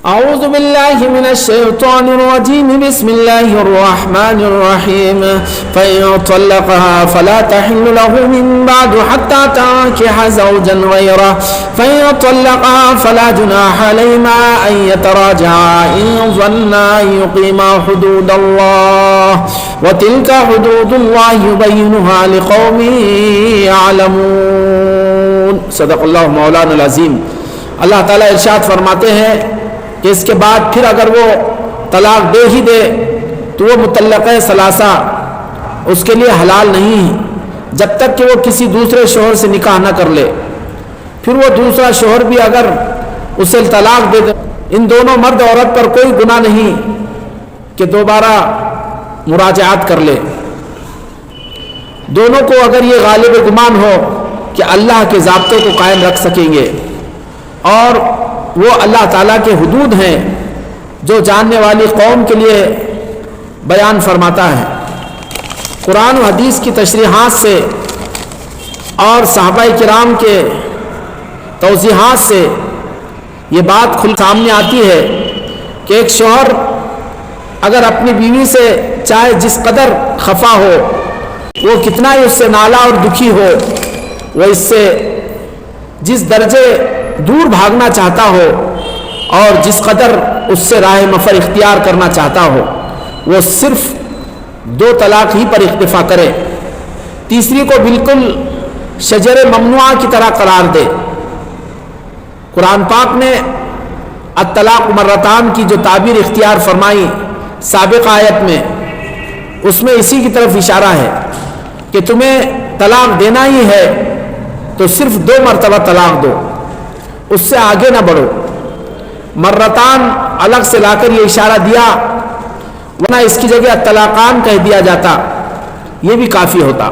أعوذ بالله من الشيطان الرجيم بسم الله الرحمن الرحيم فإن طلقها فلا تحل له من بعد حتى تنكح زوجا غيره فإن طلقها فلا جناح عليهما أن يتراجعا إن ظنا أن يقيما حدود الله وتلك حدود الله يبينها لقوم يعلمون صدق اللہ مولانا العظیم۔ اللہ تعالیٰ ارشاد فرماتے ہیں کہ اس کے بعد پھر اگر وہ طلاق دے ہی دے تو وہ مطلقہ ثلاثہ اس کے لیے حلال نہیں ہے جب تک کہ وہ کسی دوسرے شوہر سے نکاح نہ کر لے۔ پھر وہ دوسرا شوہر بھی اگر اسے طلاق دے دے، ان دونوں مرد عورت پر کوئی گناہ نہیں کہ دوبارہ مراجعات کر لے۔ دونوں کو اگر یہ غالب گمان ہو کہ اللہ کے ضابطے کو قائم رکھ سکیں گے اور وہ اللہ تعالیٰ کے حدود ہیں جو جاننے والی قوم کے لیے بیان فرماتا ہے۔ قرآن و حدیث کی تشریحات سے اور صحابہ کرام کے توضیحات سے یہ بات کھل سامنے آتی ہے کہ ایک شوہر اگر اپنی بیوی سے چاہے جس قدر خفا ہو، وہ کتنا ہی اس سے نالا اور دکھی ہو، وہ اس سے جس درجے دور بھاگنا چاہتا ہو اور جس قدر اس سے راہ مفر اختیار کرنا چاہتا ہو، وہ صرف 2 طلاق ہی پر اکتفا کرے، تیسری کو بالکل شجر ممنوعہ کی طرح قرار دے۔ قرآن پاک نے الطلاق مرتان کی جو تعبیر اختیار فرمائی سابق آیت میں، اس میں اسی کی طرف اشارہ ہے کہ تمہیں طلاق دینا ہی ہے تو صرف 2 مرتبہ طلاق دو، اس سے آگے نہ بڑھو۔ مرتان الگ سے لا کر یہ اشارہ دیا، ورنہ اس کی جگہ طلاقان کہہ دیا جاتا، یہ بھی کافی ہوتا۔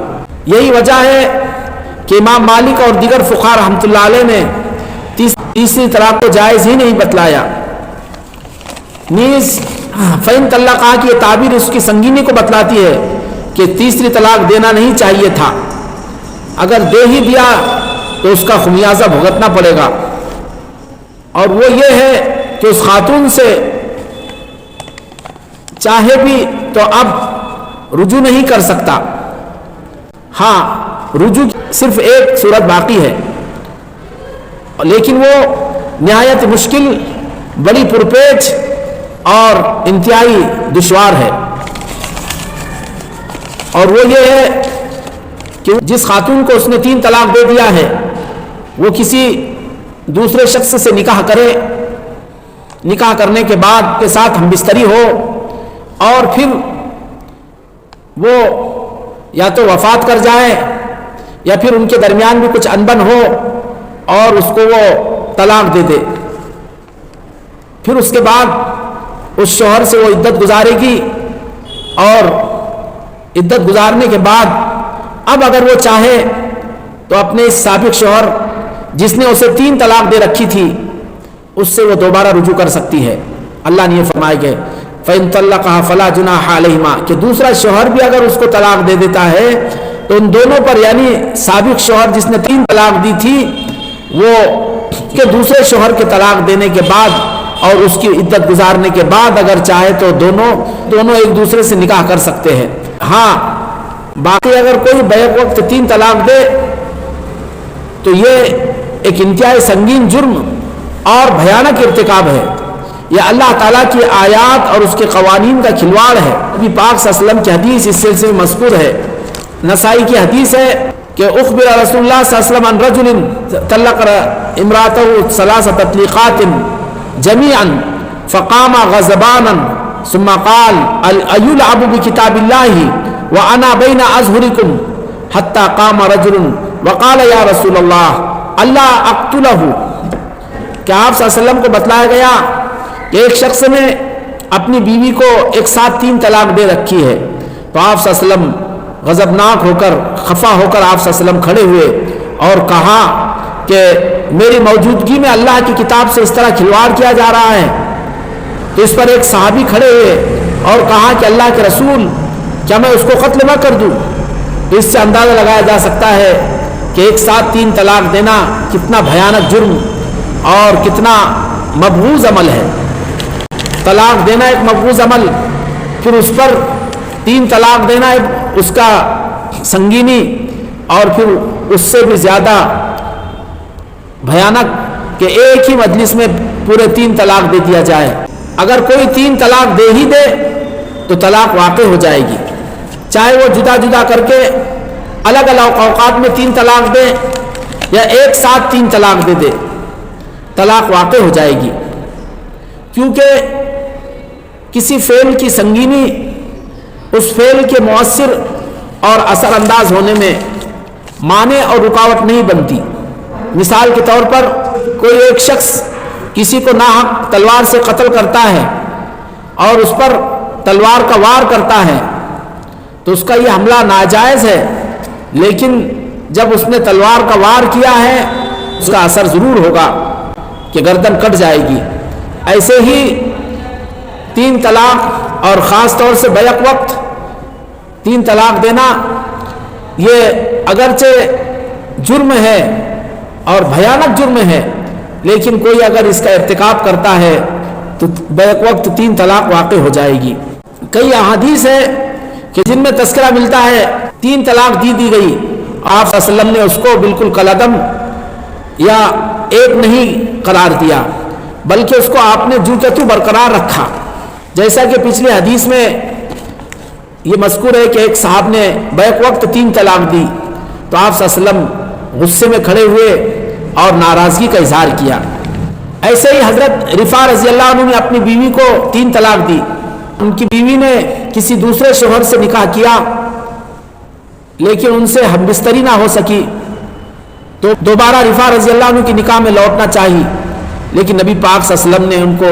یہی وجہ ہے کہ امام مالک اور دیگر فقہاء رحمۃ اللہ علیہ نے تیسری طلاق کو جائز ہی نہیں بتلایا۔ نیز فإن طلقها کی یہ تعبیر اس کی سنگینی کو بتلاتی ہے کہ تیسری طلاق دینا نہیں چاہیے تھا، اگر دے ہی دیا تو اس کا خمیازہ بھگتنا پڑے گا، اور وہ یہ ہے کہ اس خاتون سے چاہے بھی تو اب رجوع نہیں کر سکتا۔ ہاں، رجوع صرف ایک صورت باقی ہے، لیکن وہ نہایت مشکل، بڑی پرپیچ اور انتہائی دشوار ہے، اور وہ یہ ہے کہ جس خاتون کو اس نے 3 طلاق دے دیا ہے وہ کسی دوسرے شخص سے نکاح کرے، نکاح کرنے کے بعد کے ساتھ ہم بستری ہو، اور پھر وہ یا تو وفات کر جائے یا پھر ان کے درمیان بھی کچھ انبن ہو اور اس کو وہ طلاق دے دے، پھر اس کے بعد اس شوہر سے وہ عدت گزارے گی، اور عدت گزارنے کے بعد اب اگر وہ چاہے تو اپنے اس سابق شوہر جس نے اسے 3 طلاق دے رکھی تھی اس سے وہ دوبارہ رجوع کر سکتی ہے۔ اللہ نے یہ فرمایا کہ فَإِن طَلَّقَهَا فَلَا جُنَاحَ عَلَيْهِمَا کہ دوسرا شوہر بھی اگر اس کو طلاق دے دیتا ہے تو ان دونوں پر، یعنی سابق شوہر جس نے 3 طلاق دی تھی وہ کہ دوسرے شوہر کے طلاق دینے کے بعد اور اس کی عدت گزارنے کے بعد اگر چاہے تو دونوں ایک دوسرے سے نکاح کر سکتے ہیں۔ ہاں، باقی اگر کوئی بیک وقت 3 طلاق دے تو یہ ایک انتہائی سنگین جرم اور بھیانک ارتکاب ہے، یہ اللہ تعالیٰ کی آیات اور اس کے قوانین کا کھلواڑ ہے۔ نبی پاک صلی اللہ علیہ وسلم کی حدیث اس سلسلے میں مذکور ہے، نسائی کی حدیث ہے کہ اخبر رسول اللہ صلی اللہ علیہ وسلم عن رجل طلق امرأته 3 تطلیقات جميعا فقام غضبانا ثم قال أيلعب بكتاب الله وأنا بين أظهركم حتى قام رجل وقال يا رسول الله ألا أقتله کہ آپ صلی اللہ علیہ وسلم کو بتلایا گیا کہ ایک شخص نے اپنی بیوی کو ایک ساتھ 3 طلاق دے رکھی ہے، تو آپ صلی اللہ علیہ وسلم غضبناک ہو کر، خفا ہو کر آپ صلی اللہ علیہ وسلم کھڑے ہوئے اور کہا کہ میری موجودگی میں اللہ کی کتاب سے اس طرح کھلواڑ کیا جا رہا ہے۔ تو اس پر ایک صحابی کھڑے ہوئے اور کہا کہ اللہ کے رسول، کیا میں اس کو قتل نہ کر دوں؟ تو اس سے اندازہ لگایا جا سکتا ہے کہ ایک ساتھ 3 طلاق دینا کتنا بھیانک جرم اور کتنا مبغوض عمل ہے۔ طلاق دینا ایک مقبوض عمل، پھر اس پر 3 طلاق دینا اس کا سنگینی، اور پھر اس سے بھی زیادہ بھیانک کہ ایک ہی مجلس میں پورے 3 طلاق دے دیا جائے۔ اگر کوئی 3 طلاق دے ہی دے تو طلاق واقع ہو جائے گی، چاہے وہ جدا جدا کر کے الگ الگ اوقات میں 3 طلاق دے یا ایک ساتھ 3 طلاق دے دے، طلاق واقع ہو جائے گی، کیونکہ کسی فعل کی سنگینی اس فعل کے مؤثر اور اثر انداز ہونے میں مانع اور رکاوٹ نہیں بنتی۔ مثال کے طور پر کوئی ایک شخص کسی کو ناحق تلوار سے قتل کرتا ہے اور اس پر تلوار کا وار کرتا ہے تو اس کا یہ حملہ ناجائز ہے، لیکن جب اس نے تلوار کا وار کیا ہے اس کا اثر ضرور ہوگا کہ گردن کٹ جائے گی۔ ایسے ہی 3 طلاق اور خاص طور سے بیک وقت 3 طلاق دینا یہ اگرچہ جرم ہے اور بھیانک جرم ہے، لیکن کوئی اگر اس کا ارتکاب کرتا ہے تو بیک وقت 3 طلاق واقع ہو جائے گی۔ کئی احادیث ہے کہ جن میں تذکرہ ملتا ہے 3 طلاق دی گئی، آپ صلی اللہ علیہ وسلم نے اس کو بالکل کالعدم یا ایک نہیں قرار دیا، بلکہ اس کو آپ نے جو کہ تو برقرار رکھا۔ جیسا کہ پچھلی حدیث میں یہ مذکور ہے کہ ایک صاحب نے بیک وقت 3 طلاق دی تو آپ صلی اللہ علیہ وسلم غصے میں کھڑے ہوئے اور ناراضگی کا اظہار کیا۔ ایسے ہی حضرت رفاع رضی اللہ عنہ نے اپنی بیوی کو 3 طلاق دی، ان کی بیوی نے کسی دوسرے شوہر سے نکاح کیا لیکن ان سے ہم بستری نہ ہو سکی تو دوبارہ رفاع رضی اللہ عنہ کی نکاح میں لوٹنا چاہی، لیکن نبی پاک صلی اللہ علیہ وسلم نے ان کو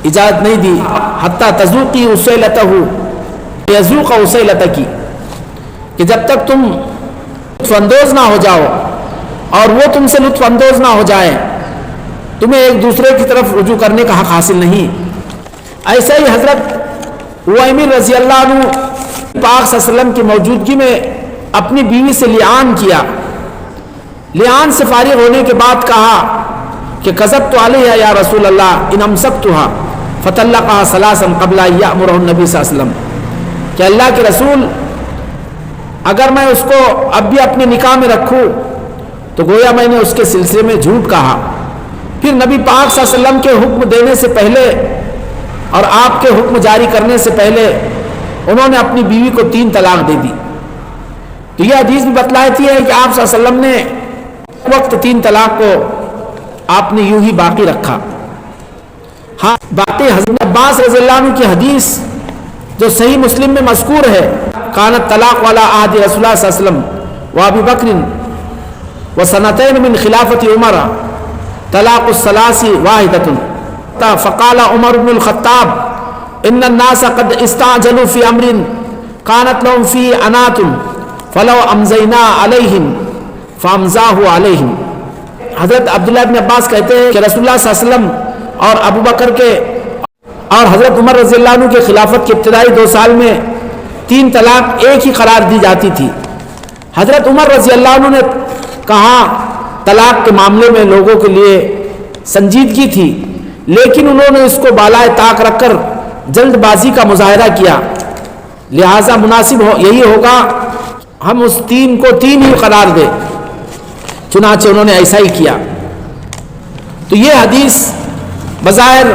اجازت نہیں دی، حتیٰ تذوقی اسیلتہ یذوق اسیلتکی، کہ جب تک تم لطف اندوز نہ ہو جاؤ اور وہ تم سے لطف اندوز نہ ہو جائے تمہیں ایک دوسرے کی طرف رجوع کرنے کا حق حاصل نہیں۔ ایسے ہی حضرت عویمر رضی اللہ عنہ پاک صلی اللہ علیہ وسلم کی موجودگی میں اپنی بیوی سے لعان کیا، لعان سے فارغ ہونے کے بعد کہا کہ کذبت علیہ یا رسول اللہ ان امسکتها فطلقها ثلاثا قبل ان یأمرہ النبی صلی اللہ علیہ وسلم، کہ اللہ کے رسول اگر میں اس کو اب بھی اپنے نکاح میں رکھوں تو گویا میں نے اس کے سلسلے میں جھوٹ کہا۔ پھر نبی پاک صلی اللہ علیہ وسلم کے حکم دینے سے پہلے اور آپ کے حکم جاری کرنے سے پہلے انہوں نے اپنی بیوی کو 3 طلاق دے دی۔ تو یہ حدیث بھی بتلاتی ہے کہ آپ صلی اللہ علیہ وسلم نے وقت 3 طلاق کو آپ نے یوں ہی باقی رکھا۔ ہاں باقی حضرت عباس رضی اللہ عنہ کی حدیث جو صحیح مسلم میں مذکور ہے، کانت طلاق والا عہد رسول اللہ صلی اللہ علیہ وسلم و ابی بکر و سنتین من خلافت عمر طلاق الثلاث واحدۃ، فقال عمر بن الخطاب ان الناس قد استعجلوا في امر كانت لهم فيه عنات فلو امزینا علیہم فامزاه علیہم۔ حضرت عبداللہ بن عباس کہتے ہیں کہ رسول اللہ صلی اللہ علیہ وسلم اور ابو بکر کے اور حضرت عمر رضی اللہ عنہ کے خلافت کے ابتدائی 2 سال میں 3 طلاق ایک ہی قرار دی جاتی تھی۔ حضرت عمر رضی اللہ عنہ نے کہا طلاق کے معاملے میں لوگوں کے لیے سنجیدگی تھی، لیکن انہوں نے اس کو بالائے طاق رکھ کر جلد بازی کا مظاہرہ کیا، لہٰذا مناسب یہی ہوگا ہم اس 3 کو 3 ہی قرار دیں، چنانچہ انہوں نے ایسا ہی کیا۔ تو یہ حدیث بظاہر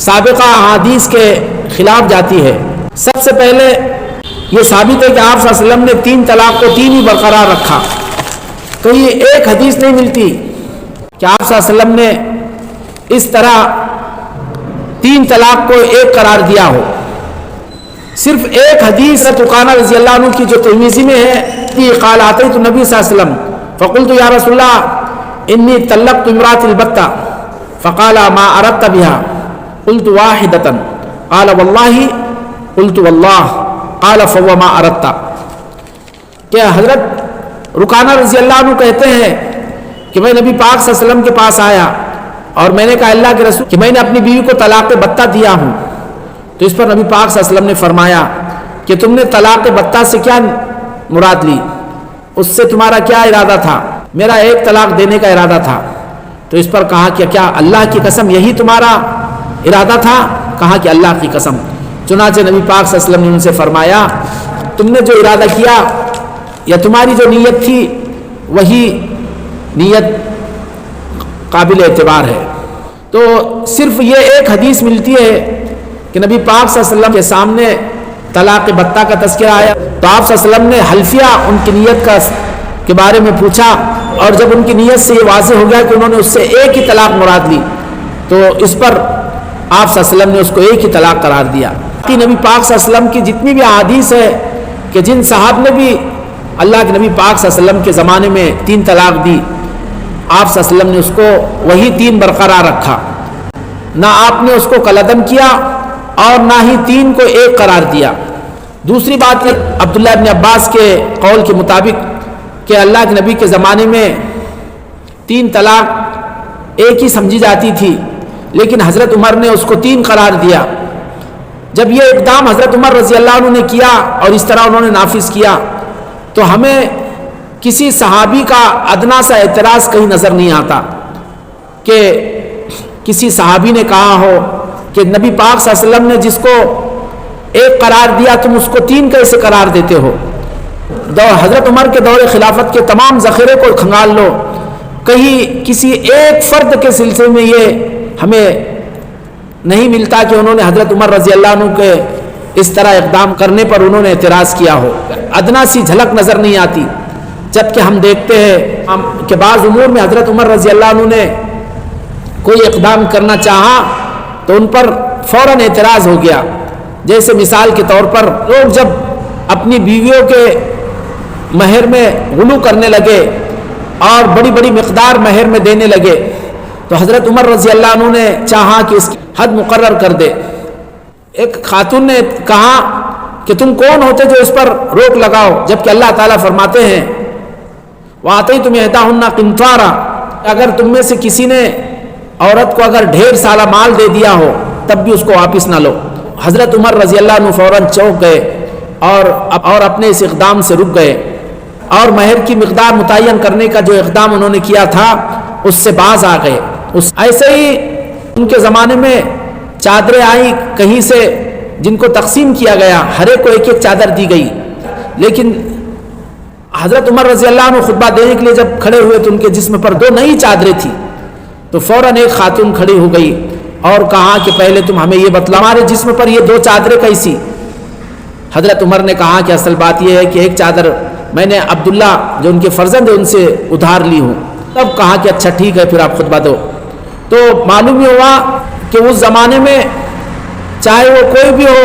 سابقہ احادیث کے خلاف جاتی ہے۔ سب سے پہلے یہ ثابت ہے کہ آپ صلی اللہ علیہ وسلم نے 3 طلاق کو 3 ہی برقرار رکھا، کہیں ایک حدیث نہیں ملتی کہ آپ صلی اللہ علیہ وسلم نے اس طرح 3 طلاق کو 1 قرار دیا ہو۔ صرف ایک حدیث رقانہ رضی اللہ عنہ کی جو ترمذی میں ہے، قال اتیت النبی صلی اللہ علیہ وسلم فقلت یا رسول اللہ انی طلقت امرأۃ البتہ فقال ما اردت بها قلت واحدۃ قال واللہ قلت واللہ قال فهو ما اردت۔ کہ حضرت رقانہ رضی اللہ عنہ کہتے ہیں کہ میں نبی پاک صلی اللہ علیہ وسلم کے پاس آیا اور میں نے کہا اللہ کے رسول کہ میں نے اپنی بیوی کو طلاق بتہ دیا ہوں، تو اس پر نبی پاک صلی اللہ علیہ وسلم نے فرمایا کہ تم نے طلاق بتہ سے کیا مراد لی، اس سے تمہارا کیا ارادہ تھا؟ میرا 1 طلاق دینے کا ارادہ تھا۔ تو اس پر کہا کہ کیا اللہ کی قسم یہی تمہارا ارادہ تھا؟ کہا کہ اللہ کی قسم۔ چنانچہ نبی پاک صلی اللہ علیہ وسلم نے ان سے فرمایا تم نے جو ارادہ کیا یا تمہاری جو نیت تھی وہی نیت قابل اعتبار ہے۔ تو صرف یہ ایک حدیث ملتی ہے کہ نبی پاک صلی اللہ علیہ وسلم کے سامنے طلاق بتہ کا تذکرہ آیا تو آپ صلی اللہ علیہ وسلم نے حلفیہ ان کی نیت کے بارے میں پوچھا، اور جب ان کی نیت سے یہ واضح ہو گیا کہ انہوں نے اس سے ایک ہی طلاق مراد لی تو اس پر آپ صلی اللہ علیہ وسلم نے اس کو ایک ہی طلاق قرار دیا۔ کہ نبی پاک صلی اللہ علیہ وسلم کی جتنی بھی احادیث ہے کہ جن صحابہ نے بھی اللہ کے نبی پاک صلی اللہ علیہ وسلم کے زمانے میں 3 طلاق دی، آپ صلی اللہ علیہ وسلم نے اس کو وہی 3 برقرار رکھا، نہ آپ نے اس کو کلعدم کیا اور نہ ہی 3 کو 1 قرار دیا۔ دوسری بات عبداللہ ابن عباس کے قول کے مطابق کہ اللہ کے نبی کے زمانے میں 3 طلاق ایک ہی سمجھی جاتی تھی، لیکن حضرت عمر نے اس کو 3 قرار دیا۔ جب یہ اقدام حضرت عمر رضی اللہ عنہ نے کیا اور اس طرح انہوں نے نافذ کیا تو ہمیں کسی صحابی کا ادنا سا اعتراض کہیں نظر نہیں آتا کہ کسی صحابی نے کہا ہو کہ نبی پاک صلی اللہ علیہ وسلم نے جس کو 1 قرار دیا تم اس کو 3 کیسے قرار دیتے ہو؟ حضرت عمر کے دور خلافت کے تمام ذخیرے کو کھنگال لو، کہیں کسی ایک فرد کے سلسلے میں یہ ہمیں نہیں ملتا کہ انہوں نے حضرت عمر رضی اللہ عنہ کے اس طرح اقدام کرنے پر انہوں نے اعتراض کیا ہو، ادنا سی جھلک نظر نہیں آتی۔ جبکہ ہم دیکھتے ہیں کہ بعض امور میں حضرت عمر رضی اللہ عنہ نے کوئی اقدام کرنا چاہا تو ان پر فوراً اعتراض ہو گیا۔ جیسے مثال کے طور پر لوگ جب اپنی بیویوں کے مہر میں غلو کرنے لگے اور بڑی بڑی مقدار مہر میں دینے لگے تو حضرت عمر رضی اللہ عنہ نے چاہا کہ اس کی حد مقرر کر دے۔ ایک خاتون نے کہا کہ تم کون ہوتے جو اس پر روک لگاؤ، جبکہ اللہ تعالیٰ فرماتے ہیں وَآتَيْتُمْ إِحْدَاهُنَّ قِنْطَارًا، اگر تم میں سے کسی نے عورت کو اگر ڈھیر سالہ مال دے دیا ہو تب بھی اس کو واپس نہ لو۔ حضرت عمر رضی اللہ عنہ فوراً چونک گئے اور اپنے اس اقدام سے رک گئے اور مہر کی مقدار متعین کرنے کا جو اقدام انہوں نے کیا تھا اس سے باز آ گئے۔ ایسے ہی ان کے زمانے میں چادریں آئیں کہیں سے جن کو تقسیم کیا گیا، ہر ایک کو ایک ایک چادر دی گئی، لیکن حضرت عمر رضی اللہ عنہ خطبہ دینے کے لیے جب کھڑے ہوئے تو ان کے جسم پر 2 نئی چادریں تھیں تو فوراً ایک خاتون کھڑی ہو گئی اور کہا کہ پہلے تم ہمیں یہ بتلاؤ ہمارے جسم پر یہ 2 چادریں کیسی؟ حضرت عمر نے کہا کہ اصل بات یہ ہے کہ ایک چادر میں نے عبداللہ جو ان کے فرزند ہیں ان سے ادھار لی ہوں۔ تب کہا کہ اچھا ٹھیک ہے پھر آپ خطبہ دو۔ تو معلوم یہ ہوا کہ اس زمانے میں چاہے وہ کوئی بھی ہو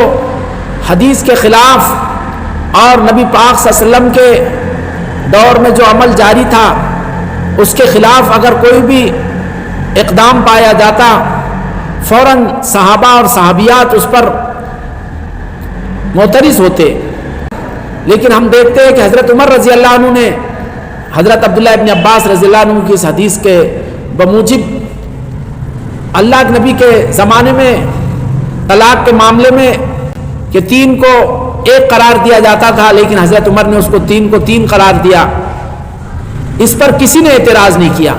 حدیث کے خلاف اور نبی پاک صلی اللہ علیہ وسلم کے دور میں جو عمل جاری تھا اس کے خلاف اگر کوئی بھی اقدام پایا جاتا فوراً صحابہ اور صحابیات اس پر معترض ہوتے، لیکن ہم دیکھتے ہیں کہ حضرت عمر رضی اللہ عنہ نے حضرت عبداللہ ابن عباس رضی اللہ عنہ کی اس حدیث کے بموجب اللہ کے نبی کے زمانے میں طلاق کے معاملے میں کہ 3 کو 1 قرار دیا جاتا تھا لیکن حضرت عمر نے اس کو 3 کو 3 قرار دیا، اس پر کسی نے اعتراض نہیں کیا۔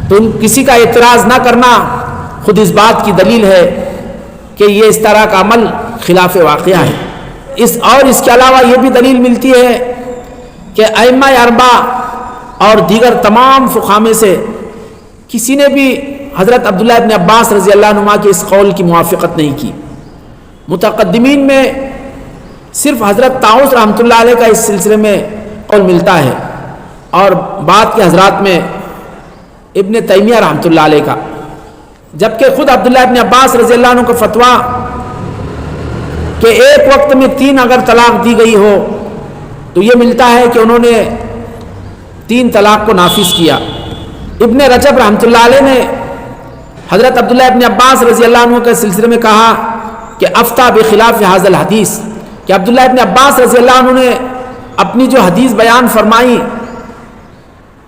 تو کسی کا اعتراض نہ کرنا خود اس بات کی دلیل ہے کہ یہ اس طرح کا عمل خلاف واقعہ ہے۔ اس کے علاوہ یہ بھی دلیل ملتی ہے کہ ائمہ اربعہ اور دیگر تمام فقہاء میں سے کسی نے بھی حضرت عبداللہ ابن عباس رضی اللہ عنہ کے اس قول کی موافقت نہیں کی۔ متقدمین میں صرف حضرت طاؤس رحمۃ اللہ علیہ کا اس سلسلے میں قول ملتا ہے اور بعد کے حضرات میں ابن تیمیہ رحمۃ اللہ علیہ کا، جبکہ خود عبداللہ ابن عباس رضی اللہ عنہ کا فتویٰ کہ ایک وقت میں 3 اگر طلاق دی گئی ہو تو یہ ملتا ہے کہ انہوں نے 3 طلاق کو نافذ کیا۔ ابن رجب رحمۃ اللہ علیہ نے حضرت عبداللہ ابن عباس رضی اللہ عنہ کے سلسلے میں کہا کہ افتہ بخلاف حاضر الحدیث، کہ عبداللہ ابن عباس رضی اللہ عنہ نے اپنی جو حدیث بیان فرمائی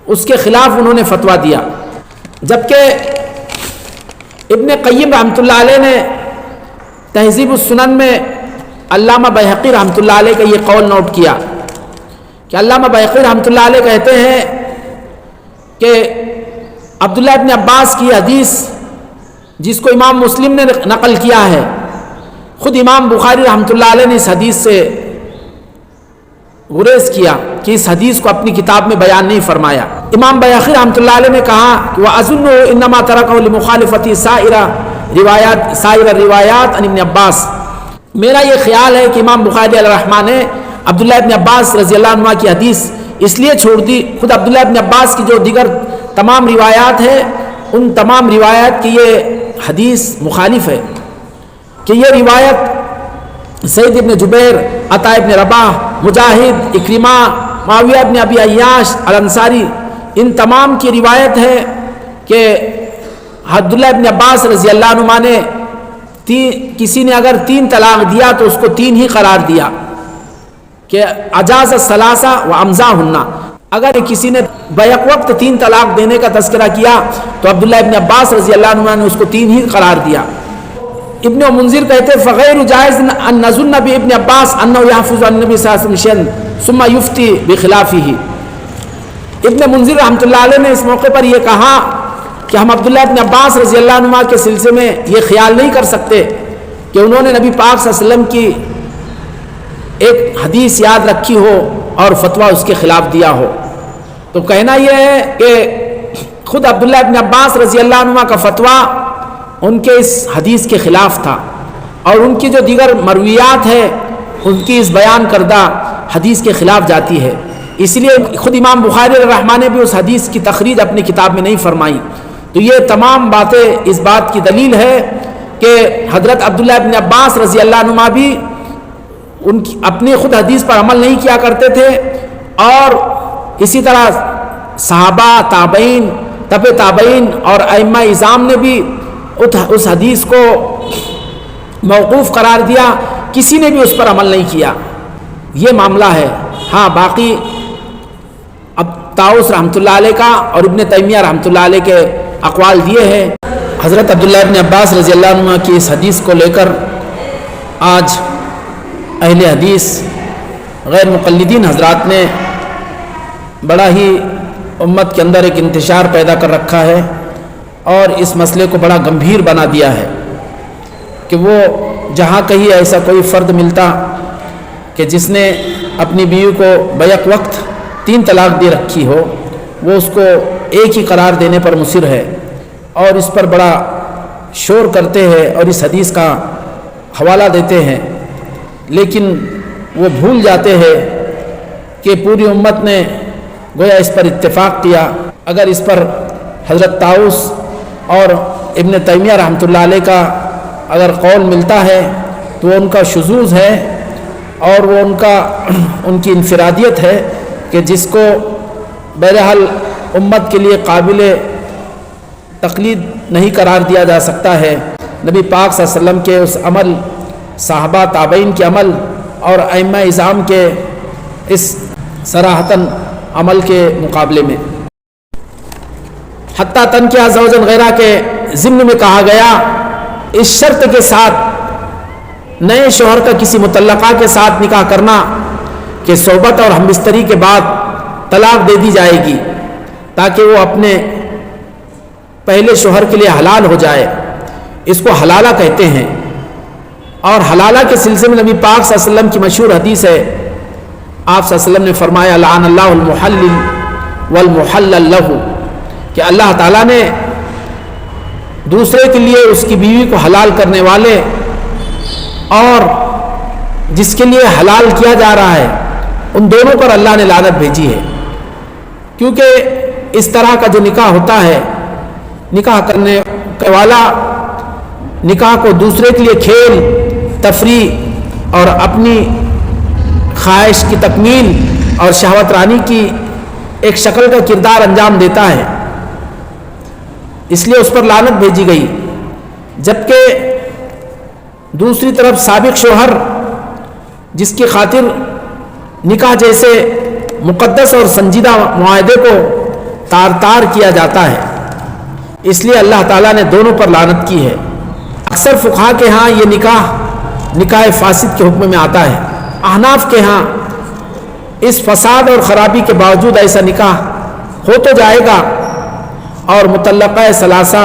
اس کے خلاف انہوں نے فتویٰ دیا، جبکہ ابن قیم رحمۃ اللہ علیہ نے تہذیب السنن میں علامہ بیہقی رحمۃ اللہ علیہ کا یہ قول نوٹ کیا کہ علامہ بیہقی رحمۃ اللہ علیہ کہتے ہیں کہ عبداللہ ابن عباس کی حدیث جس کو امام مسلم نے نقل کیا ہے. خود امام بخاری رحمۃ اللہ علیہ نے اس حدیث سے گریز کیا کہ اس حدیث کو اپنی کتاب میں بیان نہیں فرمایا. امام بیہقی رحمۃ اللہ علیہ نے کہا کہ وَأَظُنُّهُ إِنَّمَا تَرَكَهُ لِمُخَالِفَةِ سائر الروایات عن ابن عباس. میرا یہ خیال ہے کہ امام بخاری علیہ الرحمہ نے عبداللہ ابن عباس رضی اللہ عنہ کی حدیث اس لیے چھوڑ دی. خود عبداللہ ابن عباس کی جو دیگر تمام روایات ہیں ان تمام روایات کی یہ حدیث مخالف ہے کہ یہ روایت سعید ابن جبیر، عطا ابن رباح، مجاہد، اکرمہ، معاویہ ابن ابی عیاش الانصاری، ان تمام کی روایت ہے کہ عبداللہ ابن عباس رضی اللہ عنہ نے کسی نے اگر 3 طلاق دیا تو اس کو 3 ہی قرار دیا کہ اجاز الثلاثہ و امضاہن. اگر کسی نے بیک وقت 3 طلاق دینے کا تذکرہ کیا تو عبداللہ ابن عباس رضی اللہ عنہ نے اس کو 3 ہی قرار دیا. ابن منذر کہتے فغیر جائز ان نظن بابن عباس انه يحفظ عن النبي صلی اللہ علیہ وسلم ثم يفتي بخلافه. ابن منذر رحمۃ اللہ علیہ نے اس موقع پر یہ کہا کہ ہم عبداللہ ابن عباس رضی اللہ عنہ کے سلسلے میں یہ خیال نہیں کر سکتے کہ انہوں نے نبی پاک صلی اللہ علیہ وسلم کی ایک حدیث یاد رکھی ہو اور فتویٰ اس کے خلاف دیا ہو. تو کہنا یہ ہے کہ خود عبداللہ ابن عباس رضی اللہ عنہ کا فتویٰ ان کے اس حدیث کے خلاف تھا اور ان کی جو دیگر مرویات ہے ان کی اس بیان کردہ حدیث کے خلاف جاتی ہے. اس لیے خود امام بخاری رحمہ نے بھی اس حدیث کی تخریج اپنی کتاب میں نہیں فرمائی. تو یہ تمام باتیں اس بات کی دلیل ہے کہ حضرت عبداللہ ابن عباس رضی اللہ عنہ بھی ان کی اپنی خود حدیث پر عمل نہیں کیا کرتے تھے اور اسی طرح صحابہ، تابعین، تبع تابعین اور ائمہ اعظام نے بھی اس حدیث کو موقوف قرار دیا، کسی نے بھی اس پر عمل نہیں کیا. یہ معاملہ ہے. ہاں باقی اب طاؤس رحمۃ اللہ علیہ کا اور ابن تیمیہ رحمۃ اللہ علیہ کے اقوال دیے ہیں. حضرت عبداللہ ابن عباس رضی اللہ عنہ کی اس حدیث کو لے کر آج اہل حدیث غیر مقلدین حضرات نے بڑا ہی امت کے اندر ایک انتشار پیدا کر رکھا ہے اور اس مسئلے کو بڑا گمبھیر بنا دیا ہے کہ وہ جہاں کہیں ایسا کوئی فرد ملتا کہ جس نے اپنی بیوی کو بیک وقت 3 طلاق دے رکھی ہو وہ اس کو ایک ہی قرار دینے پر مصر ہے اور اس پر بڑا شور کرتے ہیں اور اس حدیث کا حوالہ دیتے ہیں، لیکن وہ بھول جاتے ہیں کہ پوری امت نے گویا اس پر اتفاق کیا. اگر اس پر حضرت طاؤس اور ابن تیمیہ رحمۃ اللہ علیہ کا اگر قول ملتا ہے تو ان کا شذوذ ہے اور وہ ان کی انفرادیت ہے کہ جس کو بہرحال امت کے لیے قابل تقلید نہیں قرار دیا جا سکتا ہے. نبی پاک صلی اللہ علیہ وسلم کے اس عمل، صحابہ تابعین کے عمل اور ائمہ اعظام کے اس صراحتاً عمل کے مقابلے میں. حتیٰ تنکیہ زوجن غیرہ کے ضمن میں کہا گیا اس شرط کے ساتھ نئے شوہر کا کسی مطلقہ کے ساتھ نکاح کرنا کہ صحبت اور ہم بستری کے بعد طلاق دے دی جائے گی تاکہ وہ اپنے پہلے شوہر کے لیے حلال ہو جائے. اس کو حلالہ کہتے ہیں اور حلالہ کے سلسلے میں نبی پاک صلی اللہ علیہ وسلم کی مشہور حدیث ہے. آپ صلی اللہ علیہ وسلم نے فرمایا لعن اللہ المحلل والمحلل لہ کہ اللہ تعالیٰ نے دوسرے کے لیے اس کی بیوی کو حلال کرنے والے اور جس کے لیے حلال کیا جا رہا ہے ان دونوں پر اللہ نے لعنت بھیجی ہے. کیونکہ اس طرح کا جو نکاح ہوتا ہے، نکاح کرنے والا نکاح کو دوسرے کے لیے کھیل، تفریح اور اپنی خواہش کی تکمیل اور شہوت رانی کی ایک شکل کا کردار انجام دیتا ہے، اس لیے اس پر لعنت بھیجی گئی. جبکہ دوسری طرف سابق شوہر جس کی خاطر نکاح جیسے مقدس اور سنجیدہ معاہدے کو تار تار کیا جاتا ہے، اس لیے اللہ تعالیٰ نے دونوں پر لعنت کی ہے. اکثر فقہا کے ہاں یہ نکاح فاسد کے حکم میں آتا ہے. احناف کے ہاں اس فساد اور خرابی کے باوجود ایسا نکاح ہو تو جائے گا اور مطلقہ ثلاثہ